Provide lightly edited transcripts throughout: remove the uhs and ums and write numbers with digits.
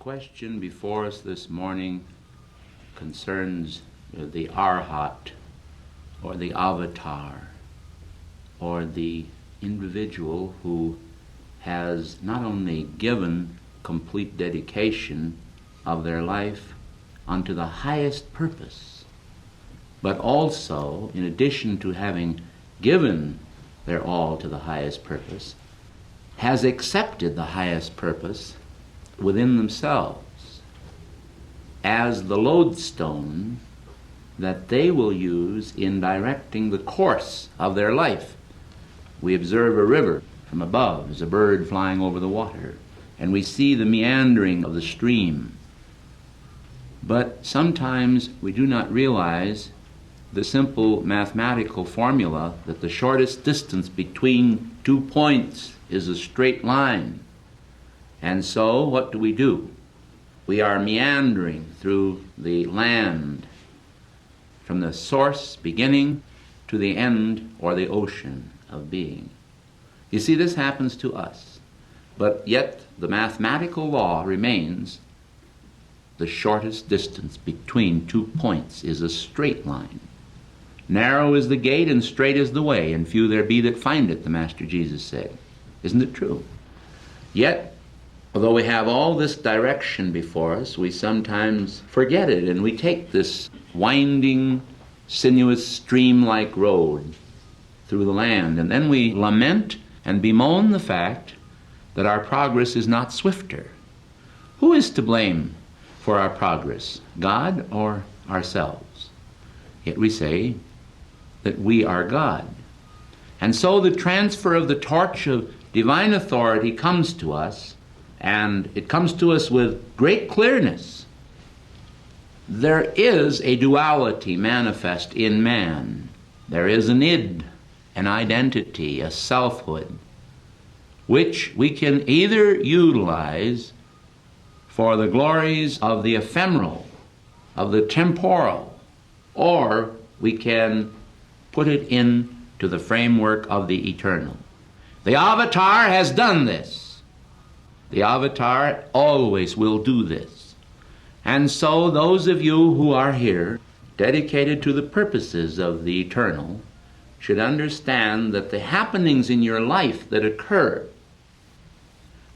question before us this morning concerns the arhat, or the avatar, or the individual who has not only given complete dedication of their life unto the highest purpose, but also, in addition to having given their all to the highest purpose, has accepted the highest purpose within themselves as the lodestone that they will use in directing the course of their life. We observe a river from above as a bird flying over the water, and we see the meandering of the stream. But sometimes we do not realize the simple mathematical formula that the shortest distance between 2 points is a straight line. And so what do? We are meandering through the land from the source beginning to the end, or the ocean of being. You see, this happens to us, but yet the mathematical law remains: the shortest distance between 2 points is a straight line. Narrow is the gate and straight is the way, and few there be that find it, the Master Jesus said. Isn't it true? Yet, although we have all this direction before us, we sometimes forget it, and we take this winding, sinuous, stream-like road through the land, and then we lament and bemoan the fact that our progress is not swifter. Who is to blame for our progress, God or ourselves? Yet we say that we are God. And so the transfer of the torch of divine authority comes to us, and it comes to us with great clearness. There is a duality manifest in man. There is an id, an identity, a selfhood, which we can either utilize for the glories of the ephemeral, of the temporal, or we can put it into the framework of the eternal. The avatar has done this. The avatar always will do this. And so those of you who are here, dedicated to the purposes of the eternal, should understand that the happenings in your life that occur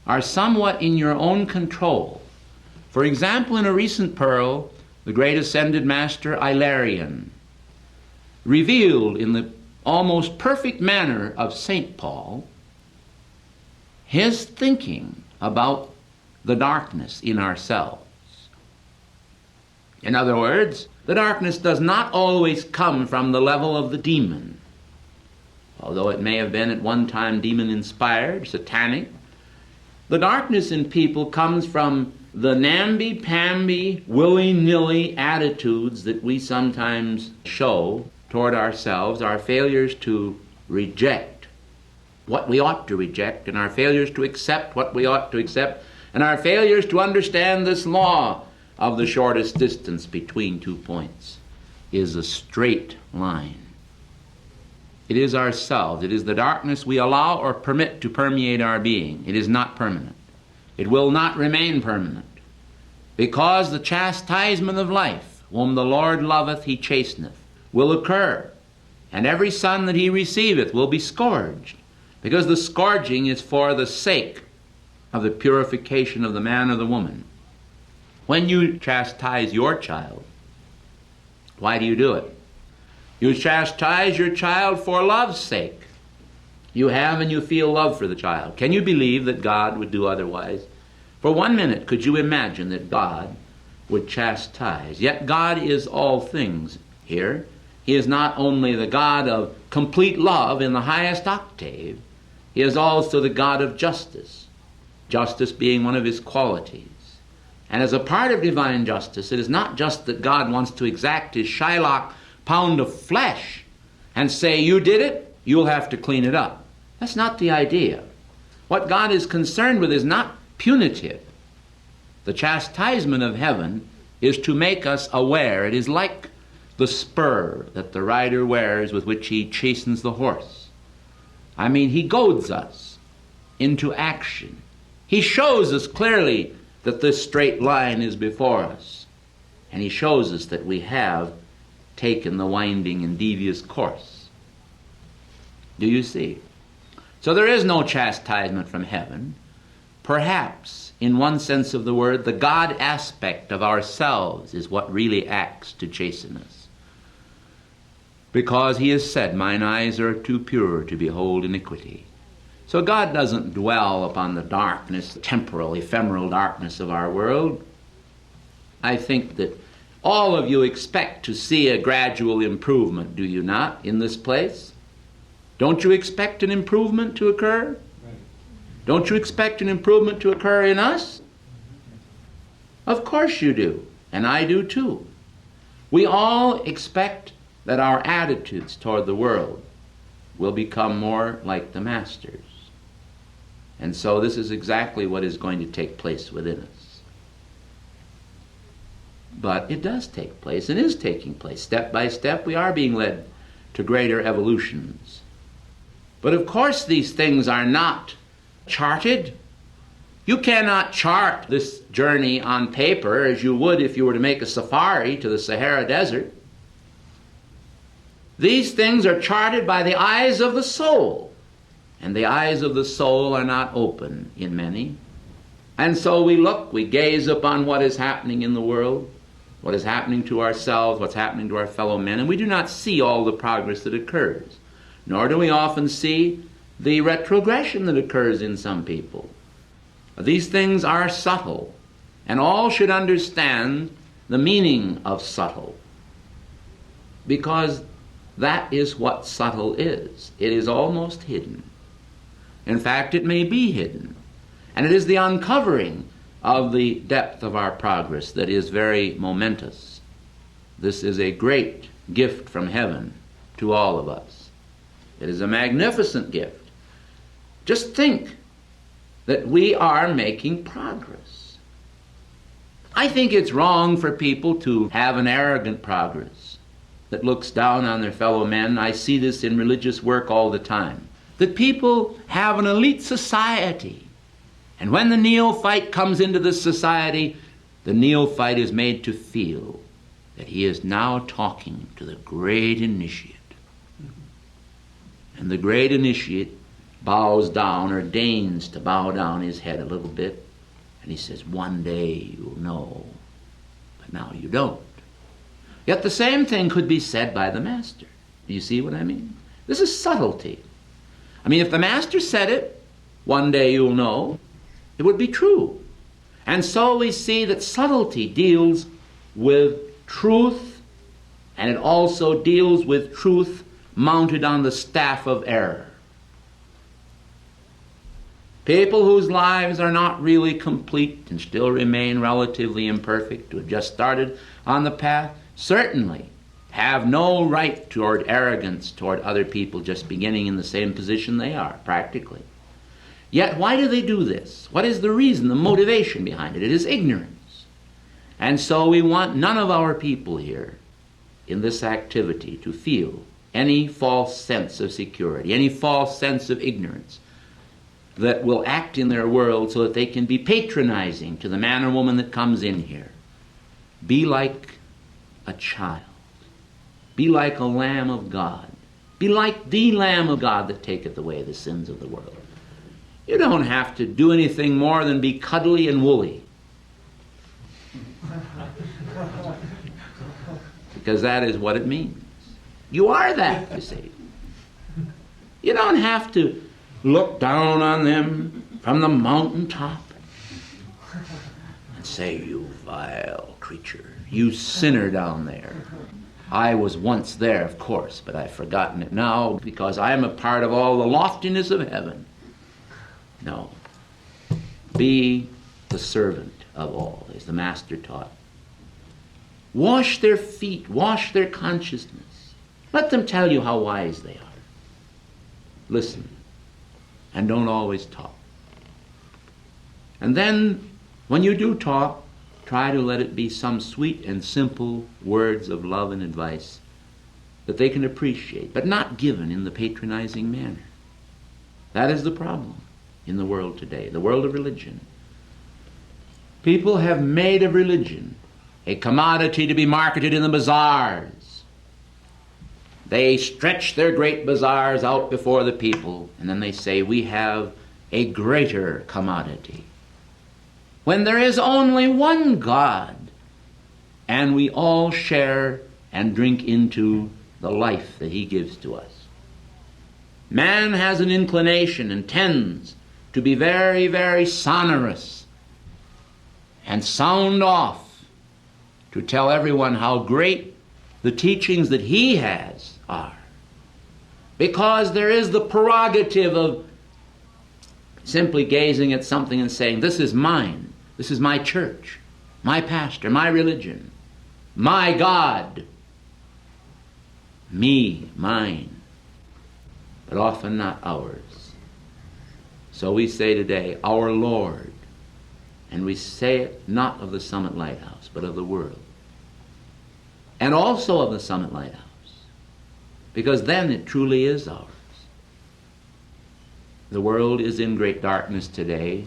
are somewhat in your own control. For example, in a recent pearl, the great ascended master Ilarion revealed in the almost perfect manner of St. Paul his thinking about the darkness in ourselves. In other words, the darkness does not always come from the level of the demon. Although it may have been at one time demon-inspired, satanic, the darkness in people comes from the namby-pamby, willy-nilly attitudes that we sometimes show toward ourselves, our failures to reject what we ought to reject, and our failures to accept what we ought to accept, and our failures to understand this law of the shortest distance between 2 points is a straight line. It is ourselves. It is the darkness we allow or permit to permeate our being. It is not permanent. It will not remain permanent, because the chastisement of life, whom the Lord loveth, he chasteneth, will occur, and every son that he receiveth will be scourged, because the scourging is for the sake of the purification of the man or the woman. When you chastise your child, why do you do it? You chastise your child for love's sake. You have and you feel love for the child. Can you believe that God would do otherwise? For 1 minute, could you imagine that God would chastise? Yet God is all things here. He is not only the God of complete love in the highest octave, he is also the God of justice, justice being one of his qualities. And as a part of divine justice, it is not just that God wants to exact his Shylock pound of flesh and say, you did it, you'll have to clean it up. That's not the idea. What God is concerned with is not punitive. The chastisement of heaven is to make us aware. It is like the spur that the rider wears with which he chastens the horse. I mean, he goads us into action. He shows us clearly that this straight line is before us. And he shows us that we have taken the winding and devious course. Do you see? So there is no chastisement from heaven. Perhaps, in one sense of the word, the God aspect of ourselves is what really acts to chasten us. Because he has said, mine eyes are too pure to behold iniquity. So God doesn't dwell upon the darkness, the temporal, ephemeral darkness of our world. I think that all of you expect to see a gradual improvement, do you not, in this place? Don't you expect an improvement to occur? Don't you expect an improvement to occur in us? Of course you do, and I do too. We all expect that our attitudes toward the world will become more like the Master's. And so this is exactly what is going to take place within us. But it does take place and is taking place. Step by step we are being led to greater evolutions. But of course these things are not charted. You cannot chart this journey on paper as you would if you were to make a safari to the Sahara Desert. These things are charted by the eyes of the soul, and the eyes of the soul are not open in many. And so we look, we gaze upon what is happening in the world, what is happening to ourselves, what's happening to our fellow men, and we do not see all the progress that occurs, nor do we often see the retrogression that occurs in some people. These things are subtle, and all should understand the meaning of subtle, because that is what subtle is. It is almost hidden. In fact, it may be hidden. And it is the uncovering of the depth of our progress that is very momentous. This is a great gift from heaven to all of us. It is a magnificent gift. Just think that we are making progress. I think it's wrong for people to have an arrogant progress that looks down on their fellow men. I see this in religious work all the time. That people have an elite society, and when the neophyte comes into this society, the neophyte is made to feel that he is now talking to the great initiate. And the great initiate bows down, or deigns to bow down his head a little bit, and he says, one day you'll know, but now you don't. Yet the same thing could be said by the Master. Do you see what I mean? This is subtlety. I mean, if the Master said it, one day you'll know, it would be true. And so we see that subtlety deals with truth, and it also deals with truth mounted on the staff of error. People whose lives are not really complete and still remain relatively imperfect, who have just started on the path, certainly have no right toward arrogance toward other people just beginning in the same position they are, practically. Yet why do they do this? What is the reason, the motivation behind it? It is ignorance. And so we want none of our people here in this activity to feel any false sense of security, any false sense of ignorance that will act in their world so that they can be patronizing to the man or woman that comes in here. Be like a child. Be like a Lamb of God. Be like the Lamb of God that taketh away the sins of the world. You don't have to do anything more than be cuddly and woolly. Because that is what it means. You are that, you see. You don't have to look down on them from the mountaintop and say, you vile creature, you sinner down there. I was once there, of course, but I've forgotten it now because I am a part of all the loftiness of heaven. No. Be the servant of all, as the Master taught. Wash their feet, wash their consciousness. Let them tell you how wise they are. Listen, and don't always talk. And then, when you do talk, try to let it be some sweet and simple words of love and advice that they can appreciate, but not given in the patronizing manner. That is the problem in the world today, the world of religion. People have made of religion a commodity to be marketed in the bazaars. They stretch their great bazaars out before the people, and then they say, we have a greater commodity. When there is only one God, and we all share and drink into the life that he gives to us. Man has an inclination and tends to be very, very sonorous and sound off to tell everyone how great the teachings that he has are. Because there is the prerogative of simply gazing at something and saying, this is mine, this is my church, my pastor, my religion, my God, me, mine, but often not ours. So we say today, our Lord, and we say it not of the Summit Lighthouse, but of the world, and also of the Summit Lighthouse, because then it truly is ours. The world is in great darkness today,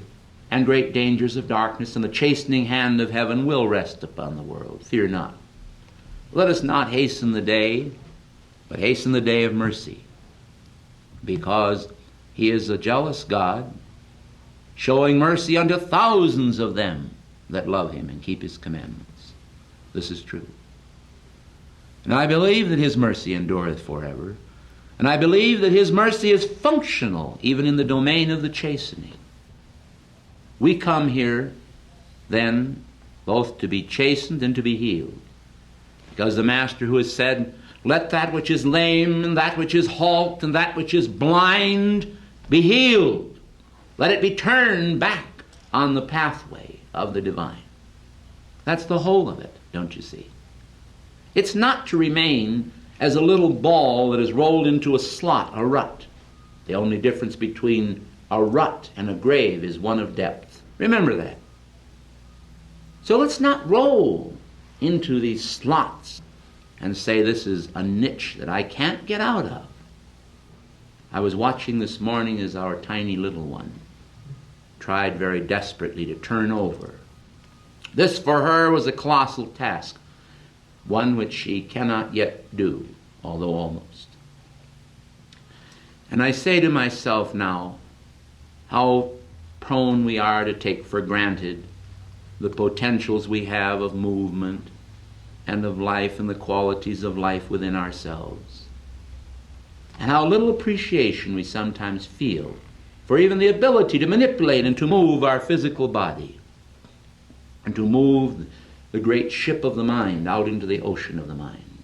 and great dangers of darkness, and the chastening hand of heaven will rest upon the world. Fear not. Let us not hasten the day, but hasten the day of mercy, because he is a jealous God, showing mercy unto thousands of them that love him and keep his commandments. This is true. And I believe that his mercy endureth forever, and I believe that his mercy is functional even in the domain of the chastening. We come here then both to be chastened and to be healed, because the Master who has said, let that which is lame and that which is halt and that which is blind be healed. Let it be turned back on the pathway of the divine. That's the whole of it, don't you see? It's not to remain as a little ball that is rolled into a slot, a rut. The only difference between a rut and a grave is one of depth. Remember that. So let's not roll into these slots and say this is a niche that I can't get out of. I was watching this morning as our tiny little one tried very desperately to turn over. This for her was a colossal task, one which she cannot yet do, although almost. And I say to myself now, how prone we are to take for granted the potentials we have of movement and of life and the qualities of life within ourselves. And how little appreciation we sometimes feel for even the ability to manipulate and to move our physical body and to move the great ship of the mind out into the ocean of the mind.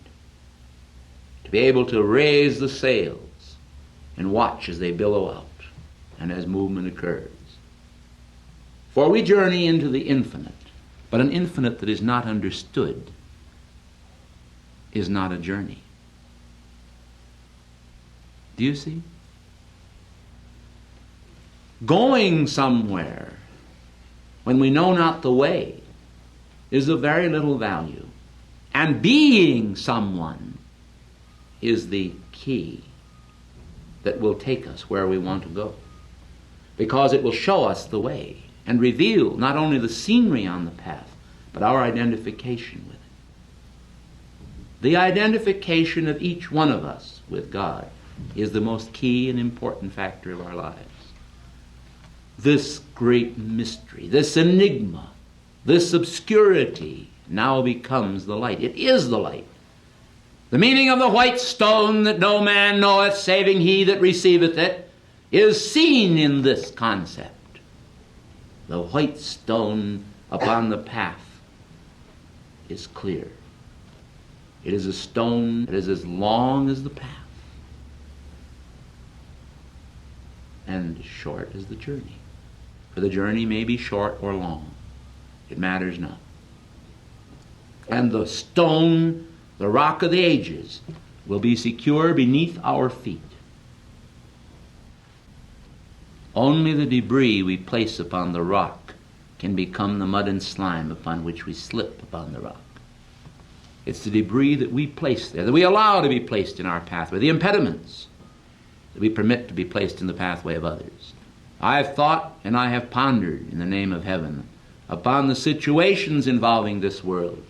To be able to raise the sails and watch as they billow out and as movement occurs. For we journey into the infinite, but an infinite that is not understood is not a journey. Do you see? Going somewhere when we know not the way is of very little value. And being someone is the key that will take us where we want to go. Because it will show us the way and reveal not only the scenery on the path, but our identification with it. The identification of each one of us with God is the most key and important factor of our lives. This great mystery, this enigma, this obscurity now becomes the light. It is the light. The meaning of the white stone that no man knoweth, saving he that receiveth it, is seen in this concept. The white stone upon the path is clear. It is a stone that is as long as the path and short as the journey. For the journey may be short or long. It matters not. And the stone, the rock of the ages, will be secure beneath our feet. Only the debris we place upon the rock can become the mud and slime upon which we slip upon the rock. It's the debris that we place there, that we allow to be placed in our pathway, the impediments that we permit to be placed in the pathway of others. I have thought and I have pondered in the name of heaven upon the situations involving this world.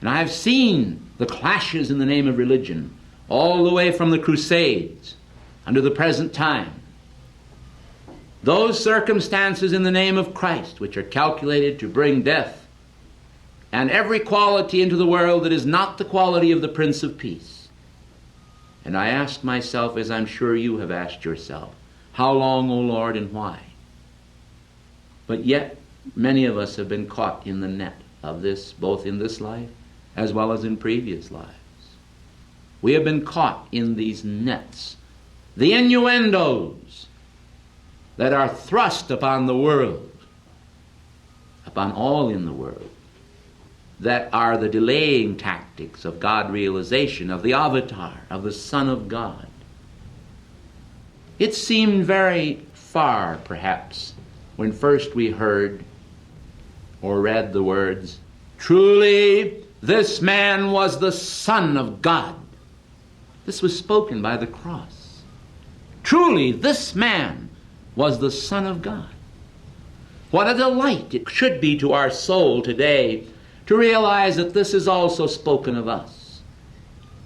And I have seen the clashes in the name of religion all the way from the Crusades unto the present time. Those circumstances in the name of Christ which are calculated to bring death and every quality into the world that is not the quality of the Prince of Peace. And I ask myself, as I'm sure you have asked yourself, how long, O Lord, and why? But yet, many of us have been caught in the net of this, both in this life as well as in previous lives. We have been caught in these nets, the innuendos that are thrust upon the world, upon all in the world, that are the delaying tactics of God realization, of the avatar, of the Son of God. It seemed very far, perhaps, when first we heard or read the words, "Truly, this man was the Son of God." This was spoken by the cross. Truly, this man was the Son of God. What a delight it should be to our soul today to realize that this is also spoken of us.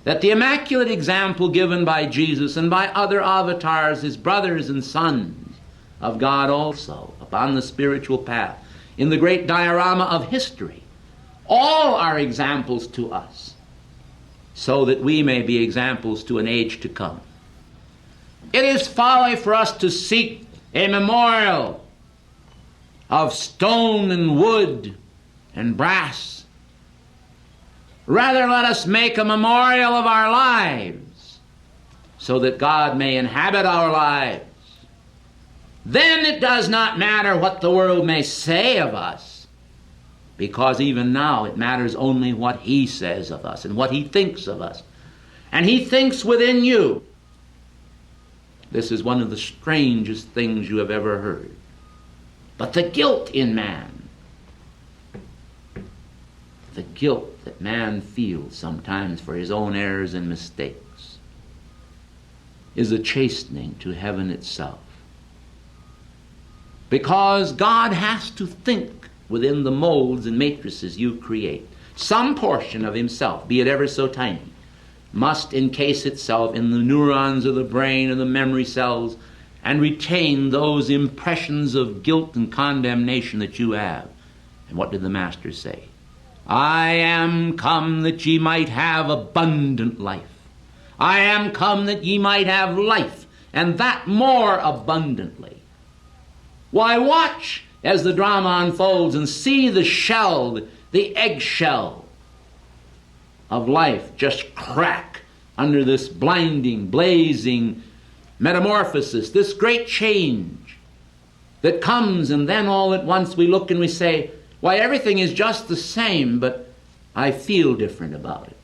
That the immaculate example given by Jesus and by other avatars, his brothers and sons of God also, upon the spiritual path, in the great diorama of history, all are examples to us, so that we may be examples to an age to come. It is folly for us to seek a memorial of stone and wood and brass. Rather, let us make a memorial of our lives, so that God may inhabit our lives. Then it does not matter what the world may say of us, because even now it matters only what he says of us and what he thinks of us. And he thinks within you. This is one of the strangest things you have ever heard. But the guilt in man, the guilt that man feels sometimes for his own errors and mistakes, is a chastening to heaven itself. Because God has to think within the molds and matrices you create. Some portion of himself, be it ever so tiny, must encase itself in the neurons of the brain and the memory cells and retain those impressions of guilt and condemnation that you have. And what did the Master say? I am come that ye might have abundant life. I am come that ye might have life, and that more abundantly. Why, watch as the drama unfolds and see the shell, the eggshell of life just crack under this blinding, blazing metamorphosis, this great change that comes, and then all at once we look and we say, why, everything is just the same, but I feel different about it.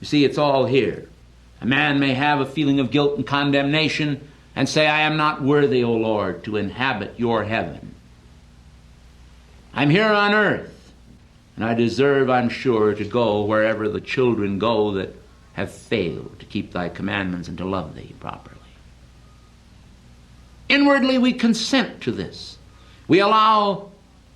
You see, it's all here. A man may have a feeling of guilt and condemnation and say, I am not worthy, O Lord, to inhabit your heaven. I'm here on earth, and I deserve, I'm sure, to go wherever the children go that have failed to keep thy commandments and to love thee properly. Inwardly we consent to this. We allow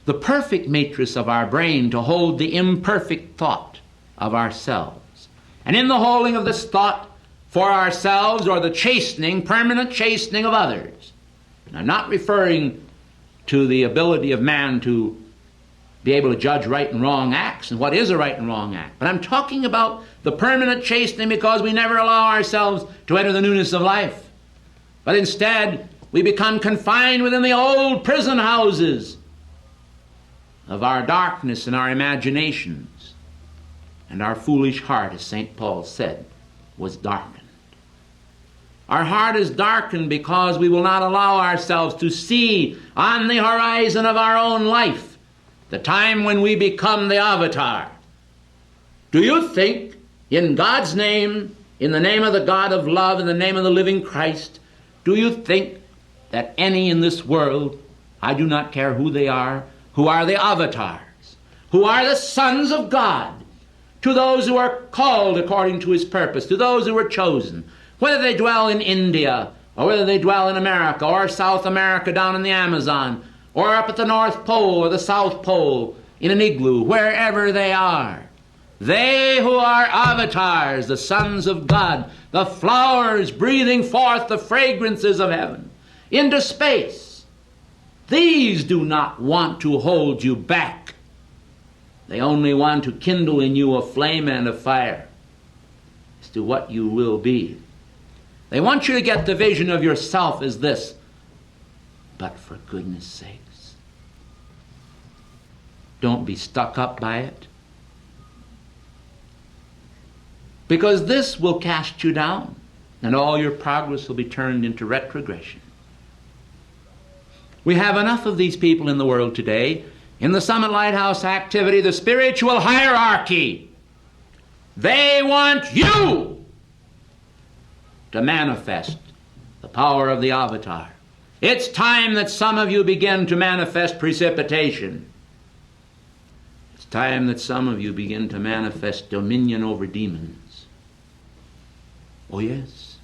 the perfect matrix of our brain to hold the imperfect thought of ourselves. And in the holding of this thought for ourselves, or the chastening, permanent chastening of others, and I'm not referring to the ability of man to be able to judge right and wrong acts and what is a right and wrong act, but I'm talking about the permanent chastening because we never allow ourselves to enter the newness of life. But instead, we become confined within the old prison houses of our darkness and our imaginations. And our foolish heart, as St. Paul said, was darkened. Our heart is darkened because we will not allow ourselves to see on the horizon of our own life the time when we become the avatar. Do you think, in God's name, in the name of the God of love, in the name of the living Christ, do you think that any in this world, I do not care who they are, who are the avatars, who are the sons of God, to those who are called according to his purpose, to those who are chosen, whether they dwell in India, or whether they dwell in America, or South America down in the Amazon, or up at the North Pole or the South Pole in an igloo, wherever they are. They who are avatars, the sons of God, the flowers breathing forth the fragrances of heaven into space, these do not want to hold you back. They only want to kindle in you a flame and a fire as to what you will be. They want you to get the vision of yourself as this. But for goodness sakes, don't be stuck up by it. Because this will cast you down, and all your progress will be turned into retrogression. We have enough of these people in the world today. In the Summit Lighthouse activity, the spiritual hierarchy, they want you to manifest the power of the avatar. It's time that some of you begin to manifest precipitation. It's time that some of you begin to manifest dominion over demons. Oh yes,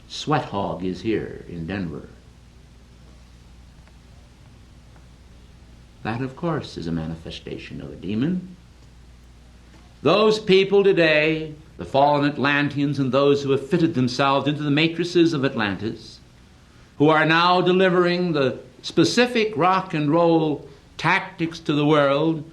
Sweat Hog is here in Denver. That, of course, is a manifestation of a demon. Those people today, the fallen Atlanteans and those who have fitted themselves into the matrices of Atlantis, who are now delivering the specific rock and roll tactics to the world,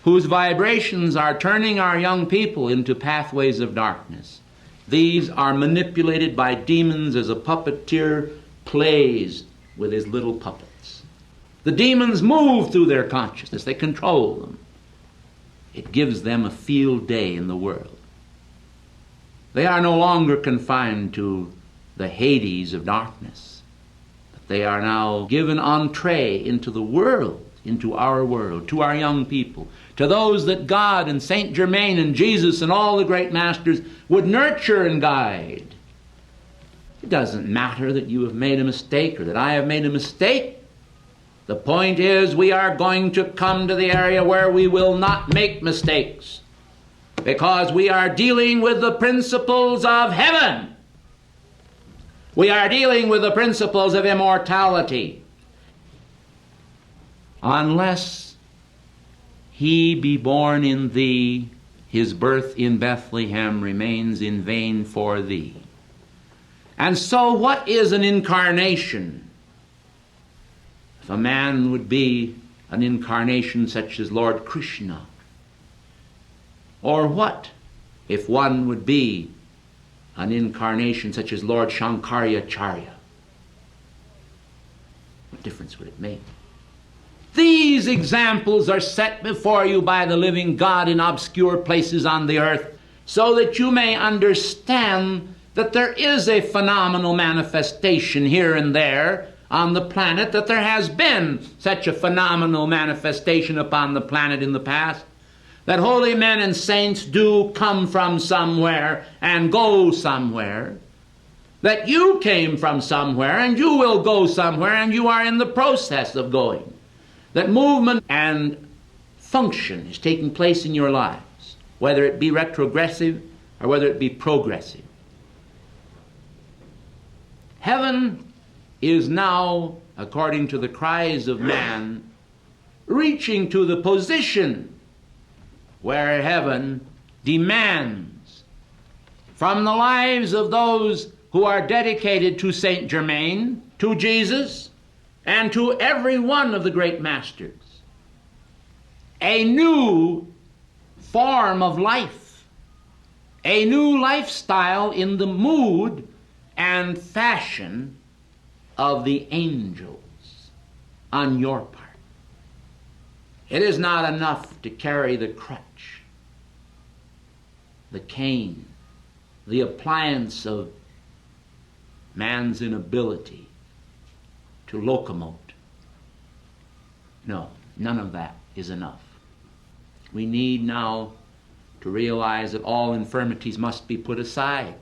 whose vibrations are turning our young people into pathways of darkness. These are manipulated by demons as a puppeteer plays with his little puppets. The demons move through their consciousness. They control them. It gives them a field day in the world. They are no longer confined to the Hades of darkness, but they are now given entree into the world, into our world, to our young people, to those that God and Saint Germain and Jesus and all the great masters would nurture and guide. It doesn't matter that you have made a mistake or that I have made a mistake. The point is, we are going to come to the area where we will not make mistakes, because we are dealing with the principles of heaven. We are dealing with the principles of immortality. Unless he be born in thee, his birth in Bethlehem remains in vain for thee. And so what is an incarnation? If a man would be an incarnation such as Lord Krishna, or what if one would be an incarnation such as Lord Shankaracharya? What difference would it make? These examples are set before you by the living God in obscure places on the earth, so that you may understand that there is a phenomenal manifestation here and there on the planet, that there has been such a phenomenal manifestation upon the planet in the past, that holy men and saints do come from somewhere and go somewhere, that you came from somewhere and you will go somewhere, and you are in the process of going, that movement and function is taking place in your lives, whether it be retrogressive or whether it be progressive. Heaven is now, according to the cries of man, reaching to the position where heaven demands from the lives of those who are dedicated to Saint Germain, to Jesus, and to every one of the great masters, a new form of life, a new lifestyle in the mood and fashion of the angels on your part. It is not enough to carry the crutch, the cane, the appliance of man's inability to locomote. No, none of that is enough. We need now to realize that all infirmities must be put aside.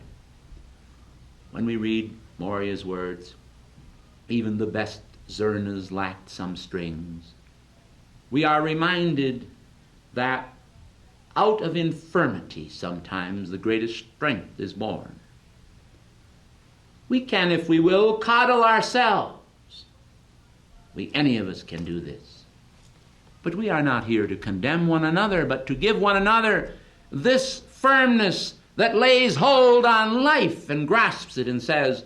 When we read Moria's words, even the best zurnas lacked some strings, we are reminded that out of infirmity sometimes the greatest strength is born. We can, if we will, coddle ourselves Any of us can do this. But we are not here to condemn one another, but to give one another this firmness that lays hold on life and grasps it and says,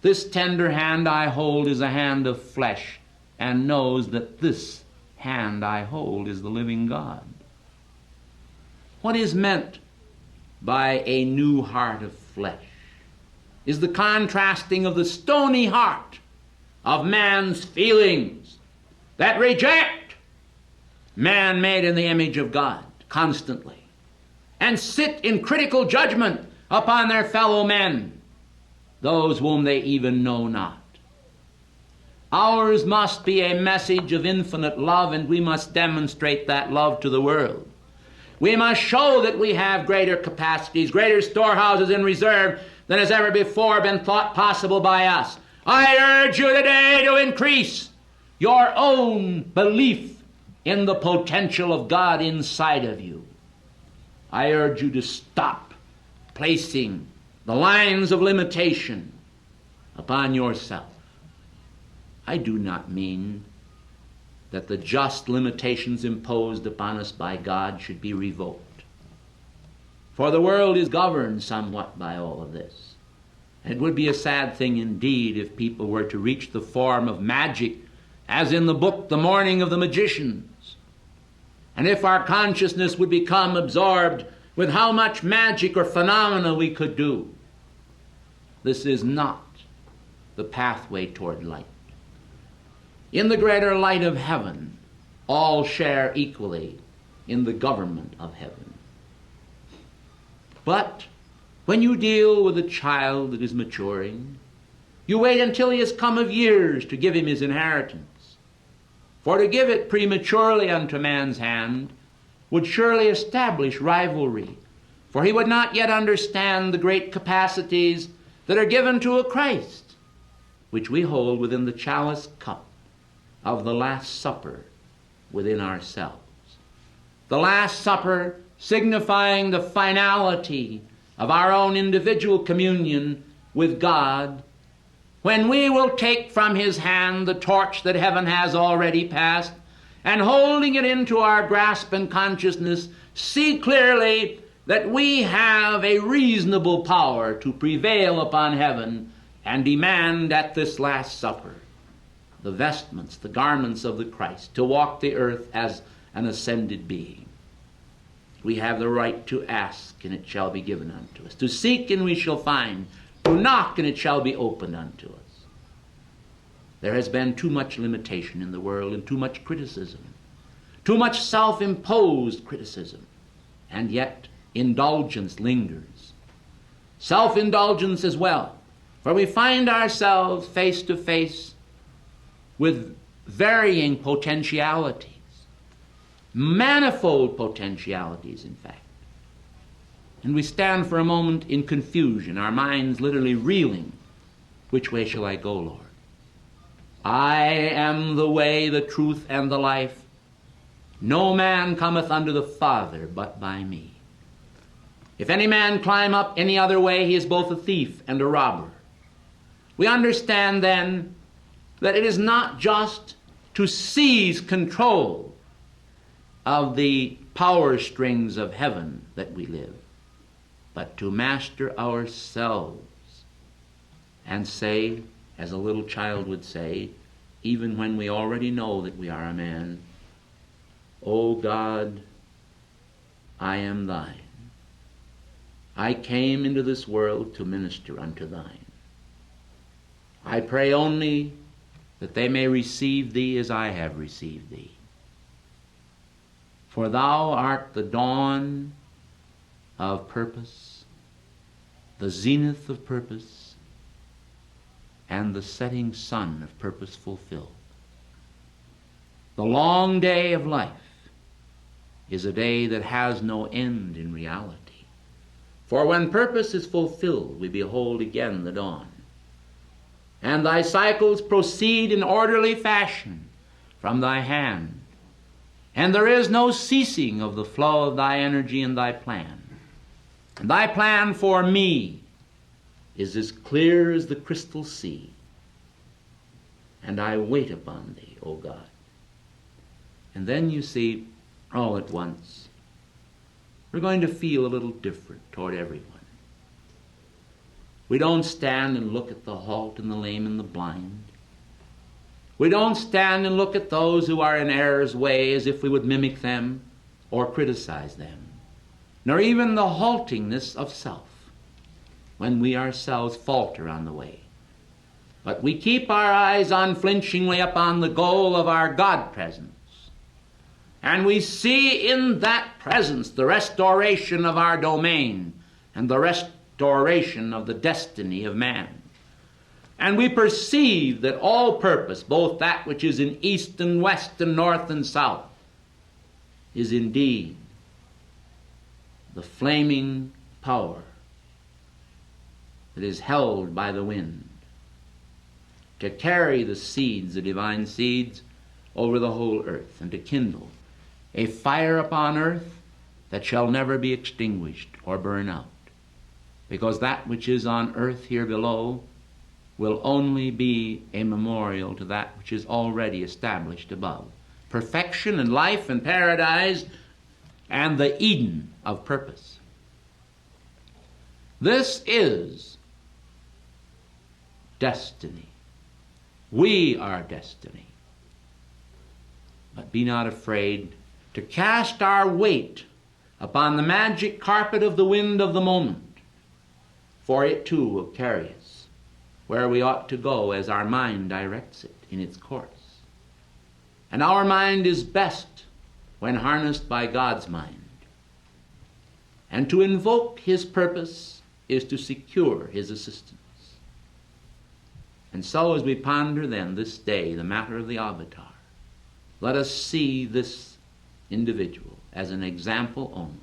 this tender hand I hold is a hand of flesh, and knows that this hand I hold is the living God. What is meant by a new heart of flesh is the contrasting of the stony heart of man's feelings that reject man made in the image of God constantly and sit in critical judgment upon their fellow men, those whom they even know not. Ours must be a message of infinite love, and we must demonstrate that love to the world. We must show that we have greater capacities, greater storehouses in reserve than has ever before been thought possible by us. I urge you today to increase your own belief in the potential of God inside of you. I urge you to stop placing the lines of limitation upon yourself. I do not mean that the just limitations imposed upon us by God should be revoked. For the world is governed somewhat by all of this. It would be a sad thing indeed if people were to reach the form of magic, as in the book The Morning of the Magicians, and if our consciousness would become absorbed with how much magic or phenomena we could do. This is not the pathway toward light. In the greater light of heaven, all share equally in the government of heaven. But when you deal with a child that is maturing, you wait until he has come of years to give him his inheritance. For to give it prematurely unto man's hand would surely establish rivalry, for he would not yet understand the great capacities that are given to a Christ, which we hold within the chalice cup of the Last Supper within ourselves. The Last Supper signifying the finality of our own individual communion with God, when we will take from his hand the torch that heaven has already passed, and holding it into our grasp and consciousness, see clearly that we have a reasonable power to prevail upon heaven and demand at this Last Supper the vestments, the garments of the Christ, to walk the earth as an ascended being. We have the right to ask, and it shall be given unto us. To seek, and we shall find. To knock, and it shall be opened unto us. There has been too much limitation in the world and too much criticism, too much self-imposed criticism, and yet indulgence lingers. Self-indulgence as well, for we find ourselves face to face with varying potentialities, manifold potentialities, in fact. And we stand for a moment in confusion, our minds literally reeling. Which way shall I go, Lord? I am the way, the truth, and the life. No man cometh unto the Father but by me. If any man climb up any other way, he is both a thief and a robber. We understand then that it is not just to seize control of the power strings of heaven that we live, but to master ourselves and say, as a little child would say, even when we already know that we are a man, O God, I am thine. I came into this world to minister unto thine. I pray only that they may receive thee as I have received thee. For thou art the dawn of purpose, the zenith of purpose, and the setting sun of purpose fulfilled. The long day of life is a day that has no end in reality. For when purpose is fulfilled, we behold again the dawn. And thy cycles proceed in orderly fashion from thy hand. And there is no ceasing of the flow of thy energy and thy plan. And thy plan for me is as clear as the crystal sea. and I wait upon thee, O God. And then you see, all at once, we're going to feel a little different toward everyone. We don't stand and look at the halt and the lame and the blind. We don't stand and look at those who are in error's way as if we would mimic them or criticize them, nor even the haltingness of self when we ourselves falter on the way. But we keep our eyes unflinchingly upon the goal of our God presence. And we see in that presence the restoration of our domain and the restoration of the destiny of man. And we perceive that all purpose, both that which is in east and west and north and south, is indeed the flaming power that is held by the wind to carry the seeds, the divine seeds, over the whole earth, and to kindle a fire upon earth that shall never be extinguished or burn out, because that which is on earth here below will only be a memorial to that which is already established above. Perfection and life and paradise and the Eden of purpose. This is destiny. We are destiny. But be not afraid to cast our weight upon the magic carpet of the wind of the moment, for it too will carry us where we ought to go as our mind directs it in its course. And our mind is best when harnessed by God's mind. And to invoke his purpose is to secure his assistance. And so as we ponder then this day the matter of the avatar, let us see this individual as an example only,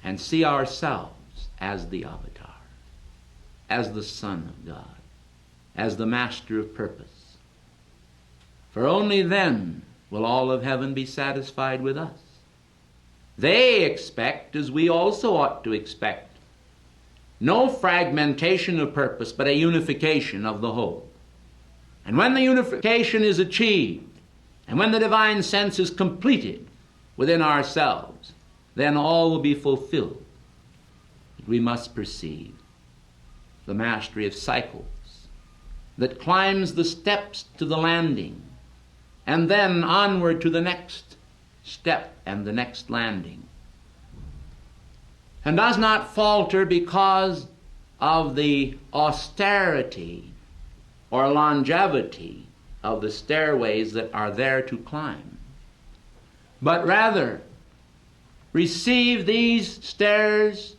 and see ourselves as the avatar, as the Son of God, as the master of purpose. For only then will all of heaven be satisfied with us. They expect, as we also ought to expect, no fragmentation of purpose, but a unification of the whole. And when the unification is achieved, and when the divine sense is completed within ourselves, then all will be fulfilled. We must perceive the mastery of cycles that climbs the steps to the landing, and then onward to the next step and the next landing, and does not falter because of the austerity or longevity of the stairways that are there to climb, but rather receive these stairs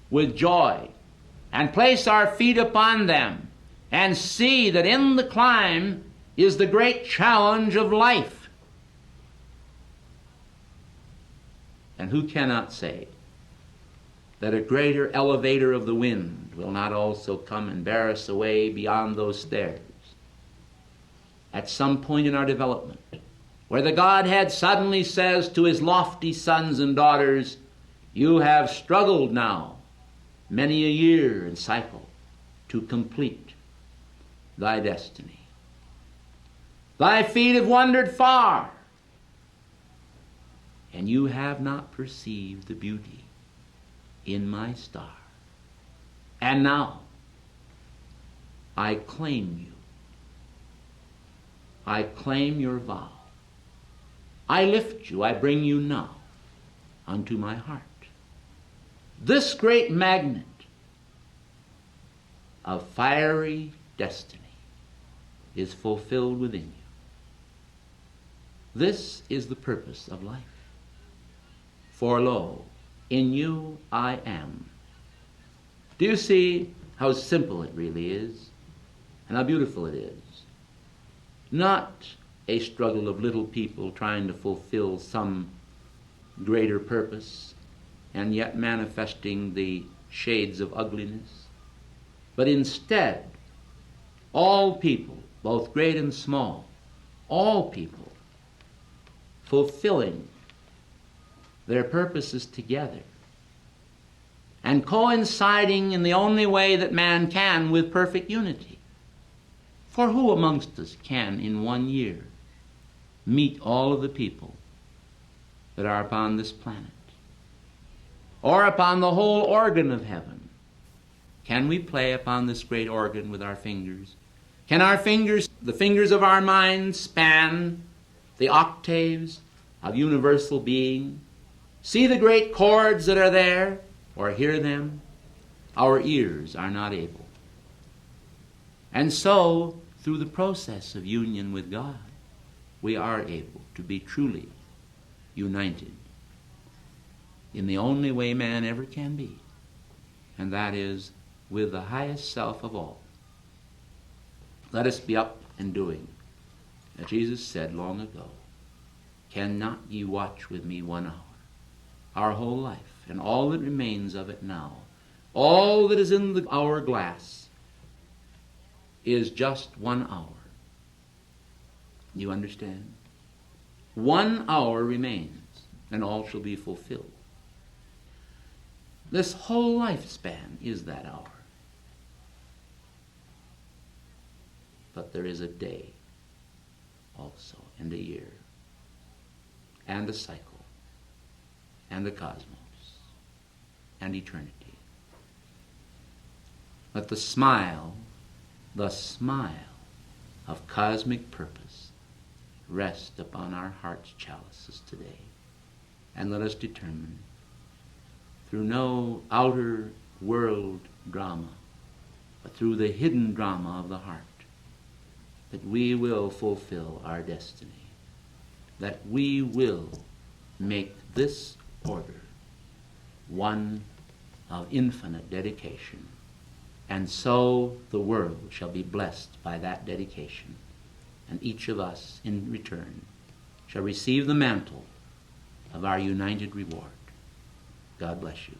with joy and place our feet upon them and see that in the climb is the great challenge of life. And who cannot say that a greater elevator of the wind will not also come and bear us away beyond those stairs at some point in our development, where the Godhead suddenly says to his lofty sons and daughters, you have struggled now many a year and cycle to complete thy destiny. Thy feet have wandered far, and you have not perceived the beauty in my star. And now I claim you. I claim your vow. I lift you, I bring you now unto my heart. This great magnet of fiery destiny is fulfilled within you. This is the purpose of life. For lo, in you I am. Do you see how simple it really is, and how beautiful it is? Not a struggle of little people trying to fulfill some greater purpose and yet manifesting the shades of ugliness, but instead all people, both great and small, all people fulfilling their purposes together and coinciding in the only way that man can with perfect unity. For who amongst us can in 1 year meet all of the people that are upon this planet? Or upon the whole organ of heaven? Can we play upon this great organ with our fingers? Can our fingers, the fingers of our minds, span the octaves of universal being? See the great chords that are there, or hear them? Our ears are not able. And so, through the process of union with God, we are able to be truly united in the only way man ever can be, and that is with the highest self of all. Let us be up and doing, as Jesus said long ago, cannot ye watch with me 1 hour? Our whole life, and all that remains of it now, all that is in the hourglass, is just 1 hour. You understand? 1 hour remains, and all shall be fulfilled. This whole lifespan is that hour. But there is a day also, and a year, and a cycle, and the cosmos, and eternity. Let the smile of cosmic purpose rest upon our heart's chalices today, and let us determine, through no outer world drama, but through the hidden drama of the heart, that we will fulfill our destiny, that we will make this order one of infinite dedication, and so the world shall be blessed by that dedication, and each of us in return shall receive the mantle of our united reward. God bless you.